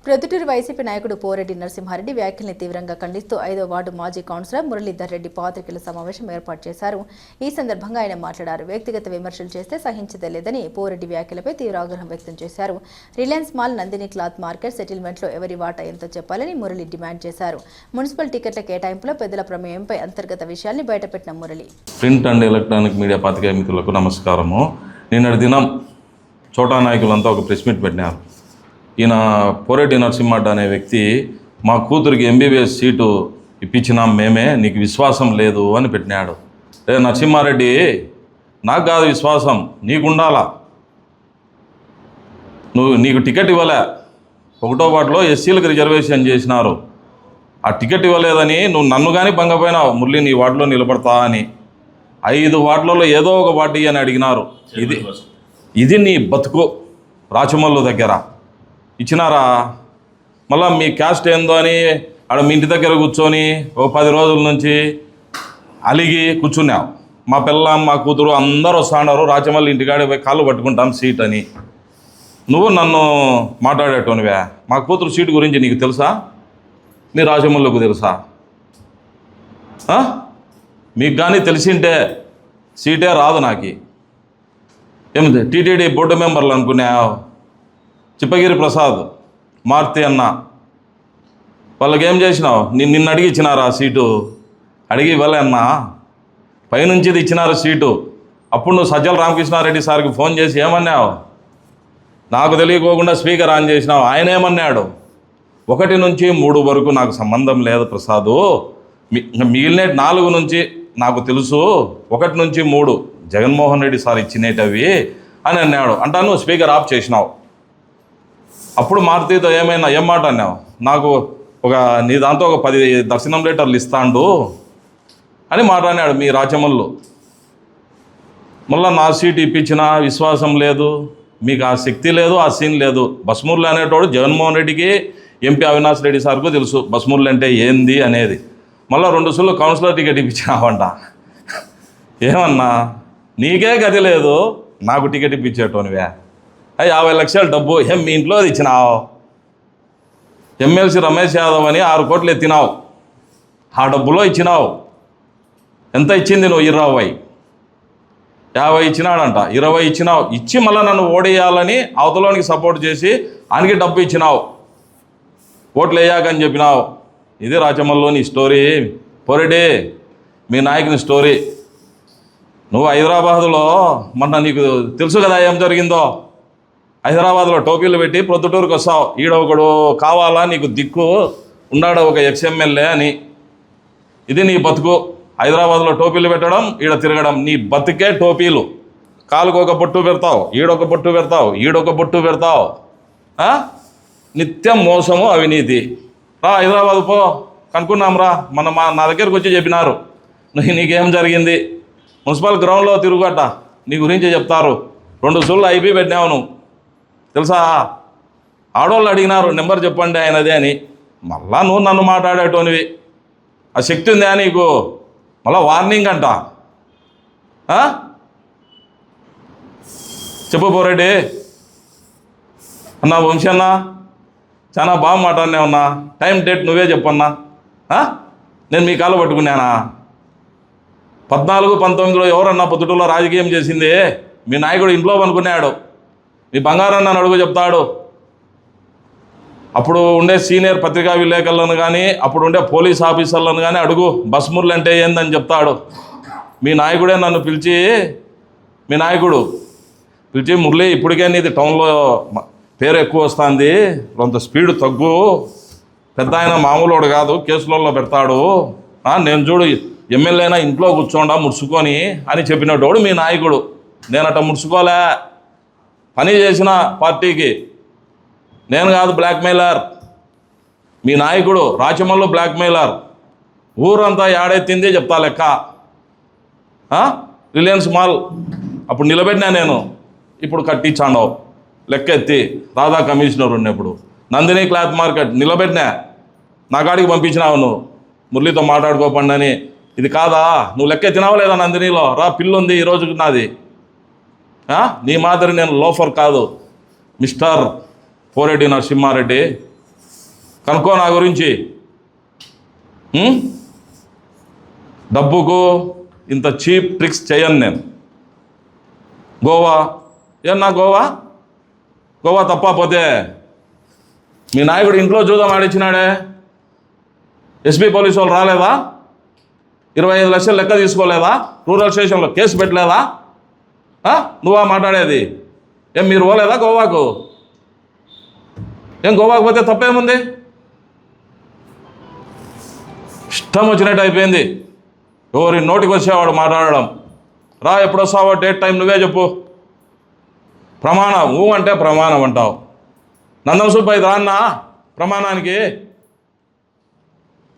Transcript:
Proddatur YCP నాయకుడు పోరెడ్డి నరసింహారెడ్డి వ్యాఖ్యల్ని తీవ్రంగా ఖండిస్తూ 5వ వార్డు మాజీ కౌన్సిలర్ మురళీధర్ రెడ్డి పాత్రికేయుల సమావేశం ఏర్పాటు చేశారు. ఈ సందర్భంగా ఆయన మాట్లాడారు. వ్యక్తిగత విమర్శలు చేస్తే సహించలేదని పోరెడ్డి వ్యాఖ్యలపై తీవ్ర ఆగ్రహం వ్యక్తం చేశారు. Reliance mall, Nandini cloth market సెటిల్మెంట్లో ఎవరి వాటా ఎంతో చెప్పాలని మురళి డిమాండ్ చేశారు. మున్సిపల్ టికెట్ల కేటాయింపులో పెద్దల ప్రమేయంపై అంతర్గత విషయాల్ని బయటపెట్టిన Murali, print and electronic media పాత్రికేయ మిత్రులకు నమస్కారము. నిన్నటి దినం చోటా నాయకులంతా ఒక ప్రెస్ మీట్ పెట్టినారు. ఈయన పోరెడ్డి నరసింహారెడ్డి అనే వ్యక్తి మా కూతురికి ఎంబీబీఎస్ సీటు ఇప్పించినాం మేమే, నీకు విశ్వాసం లేదు అని పెట్టినాడు. నరసింహారెడ్డి, నాకు కాదు విశ్వాసం, నీకుండాలా. నీకు టికెట్ ఇవ్వలే, 1వ వార్డులో ఎస్సీలకు రిజర్వేషన్ చేసినారు. ఆ టికెట్ ఇవ్వలేదని నువ్వు నన్ను కానీ బంగపోయినావు, మురళి నీ వార్డులో నిలబడతా అని. 5 వార్డులలో ఏదో ఒక వార్డు అని అడిగినారు. ఇది నీ బతుకు. రాచమల్లు దగ్గర ఇచ్చినారా? మళ్ళీ మీ క్యాస్ట్ ఏందో అని ఆడ మీ ఇంటి దగ్గర కూర్చొని 10 రోజుల నుంచి అలిగి కూర్చున్నావు. మా పిల్ల మా కూతురు అందరూ వస్తున్నారు, రాచమల్లి ఇంటికాడి పోయి కాళ్ళు పట్టుకుంటాం సీట్ అని. నువ్వు నన్ను మాట్లాడేటోనివే. మా కూతురు సీటు గురించి నీకు తెలుసా? నీ రాచమల్లుకు తెలుసా? మీకు కానీ తెలిసింటే సీటే రాదు. నాకు ఏమిటి టీటీడీ బోర్డు మెంబర్లు అనుకున్నావు? చిప్పగిరి ప్రసాద్, మారుతి అన్న, వాళ్ళకి ఏం చేసినావు? నిన్ను అడిగి ఇచ్చినారా సీటు? అడిగి ఇవ్వలే అన్నా, పైనుంచిది ఇచ్చినారు సీటు. అప్పుడు నువ్వు సజ్జల రామకృష్ణారెడ్డి సార్కి ఫోన్ చేసి ఏమన్నావు? నాకు తెలియకోకుండా స్పీకర్ ఆన్ చేసినావు. ఆయన ఏమన్నాడు? 1 నుంచి 3 వరకు నాకు సంబంధం లేదు ప్రసాదు, మిగిలిన 4 నుంచి నాకు తెలుసు, 1 నుంచి 3 జగన్మోహన్ రెడ్డి సార్ ఇచ్చినేటవి అని అన్నాడు. అంటాను స్పీకర్ ఆఫ్ చేసినావు. అప్పుడు మారుతితో ఏం మాట అన్నావు? నాకు నీ దాంతో ఒక 10 దర్శనం లెటర్లు ఇస్తాండు అని మాట్లాడినాడు మీ రాచమల్లు. మళ్ళీ నా సీటు ఇప్పించినా విశ్వాసం లేదు, మీకు ఆ శక్తి లేదు, ఆ సీన్ లేదు. బస్మూర్లు అనేటోడు జగన్మోహన్ రెడ్డికి, ఎంపీ అవినాష్ రెడ్డి సార్కు తెలుసు బస్మూర్లు అంటే ఏంది అనేది. మళ్ళీ 2 సార్లు కౌన్సిలర్ టికెట్ ఇప్పించినావంట. ఏమన్నా నీకే గతి లేదు, నాకు టికెట్ ఇప్పించేటోనివే. 50 లక్షల డబ్బు ఏం మీ ఇంట్లో ఇచ్చినావు? ఎమ్మెల్సీ రమేష్ యాదవ్ అని 6 కోట్లు ఎత్తినావు. ఆ డబ్బులో ఇచ్చినావు. ఎంత ఇచ్చింది నువ్వు? 50 ఇచ్చినాడంట. 20 ఇచ్చినావు. ఇచ్చి మళ్ళీ నన్ను ఓడేయాలని అవతలోనికి సపోర్ట్ చేసి ఆయనకి డబ్బు ఇచ్చినావు. ఓట్లు వేయాకని చెప్పినావు. ఇది రాచమల్లోని స్టోరీ. పోరెడ్డి, మీ నాయకుని స్టోరీ. నువ్వు హైదరాబాదులో మొన్న నీకు తెలుసు కదా ఏం జరిగిందో. హైదరాబాద్లో టోపీలు పెట్టి ప్రొద్దుటూరుకు వస్తావు. ఈడ ఒకడు కావాలా నీకు దిక్కు ఉన్నాడు, ఒక ఎక్స్ఎమ్మెల్యే అని. ఇది నీ బతుకు. హైదరాబాద్లో టోపీలు పెట్టడం, ఈడ తిరగడం. నీ బతుకే టోపీలు. కాలుకు ఒక బొట్టు పెడతావు, ఈడొక బొట్టు పెడతావు, ఈడొక బొట్టు పెడతావు. నిత్యం మోసము, అవినీతి. రా హైదరాబాద్ పో, కనుక్కున్నాం రా. నా దగ్గరకు వచ్చి చెప్పినారు నీకేం జరిగింది. మున్సిపల్ గ్రౌండ్లో తిరుగుట నీ గురించి చెప్తారు. 2 సార్లు ఐపీ పెట్టినావు నువ్వు, తెలుసా? ఆడవాళ్ళు అడిగినారు నెంబర్ చెప్పండి ఆయనదే అని. మళ్ళా నువ్వు నన్ను మాట్లాడేటోనివి. ఆ శక్తి ఉందా నీకు? మళ్ళా వార్నింగ్ అంట. చెప్పు పోరెడ్డి. అన్నా వంశీ అన్నా, చాలా బాగా మాట్లాడినావన్నా. టైం డేట్ నువ్వే చెప్పన్నా. నేను మీ కాళ్ళు పట్టుకున్నానా? 14, 19లో ఎవరన్నా పొద్దుటూరులో రాజకీయం చేసింది? మీ నాయకుడు ఇంట్లో అనుకున్నాడు. మీ బంగారన్న అడుగు చెప్తాడు. అప్పుడు ఉండే సీనియర్ పత్రికా విలేకరులను కానీ, అప్పుడు ఉండే పోలీస్ ఆఫీసర్లను కానీ అడుగు, బస్మూర్లు అంటే ఏందని చెప్తాడు. మీ నాయకుడే నన్ను పిలిచి, మురళి ఇప్పటికే నీది టౌన్లో పేరు ఎక్కువ వస్తుంది, కొంత స్పీడ్ తగ్గు, పెద్ద ఆయన మామూలుడు కాదు, కేసులలో పెడతాడు. నేను చూడు ఎమ్మెల్యేనా ఇంట్లో కూర్చోండా ముడుచుకొని అని చెప్పినటోడు మీ నాయకుడు. నేనట ముడుచుకోలే, పని చేసిన పార్టీకి. నేను కాదు బ్లాక్మెయిలర్. మీ నాయకుడు రాచమల్లు బ్లాక్మెయిలర్. ఊరంతా ఏడెత్తిందే చెప్తా లెక్క. రిలయన్స్ మాల్ అప్పుడు నిలబెట్టినా నేను, ఇప్పుడు కట్టించాండవు లెక్క ఎత్తి. రాధా కమిషనర్ ఉన్నప్పుడు నందిని క్లాత్ మార్కెట్ నిలబెట్టినా, నా కాడికి పంపించినావు నువ్వు మురళితో మాట్లాడుకోపండి అని. ఇది కాదా? నువ్వు లెక్క ఎత్తినావా లేదా? నందినిలో రా, పిల్లుంది ఈరోజు నాది. నీ మాదిరి నేను లోఫర్ కాదు. మిస్టర్ పోరెడ్డి నరసింహారెడ్డి, కనుక్కో నా గురించి. డబ్బుకు ఇంత చీప్ ట్రిక్స్ చేయను నేను. గోవా ఏమన్నా గోవా తప్ప పోతే మీ నాయకుడు ఇంట్లో జూదం ఆడిచ్చినాడే, ఎస్పీ పోలీసు వాళ్ళు రాలేదా? 25 లక్షలు లెక్క తీసుకోలేదా? రూరల్ స్టేషన్లో కేసు పెట్టలేదా? నువ్వా మాట్లాడేది? ఏం మీరు పోలేదా గోవాకు? ఏం గోవాకు పోతే తప్పేముంది? ఇష్టం వచ్చినట్టు అయిపోయింది. ఎవరి నోటికి వచ్చేవాడు మాట్లాడడం. రా, ఎప్పుడు వస్తావో డేట్ టైం నువ్వే చెప్పు. ప్రమాణం అంటే ప్రమాణం అంటావు. నందం సుబ్బయ్య రాన్నా ప్రమాణానికి?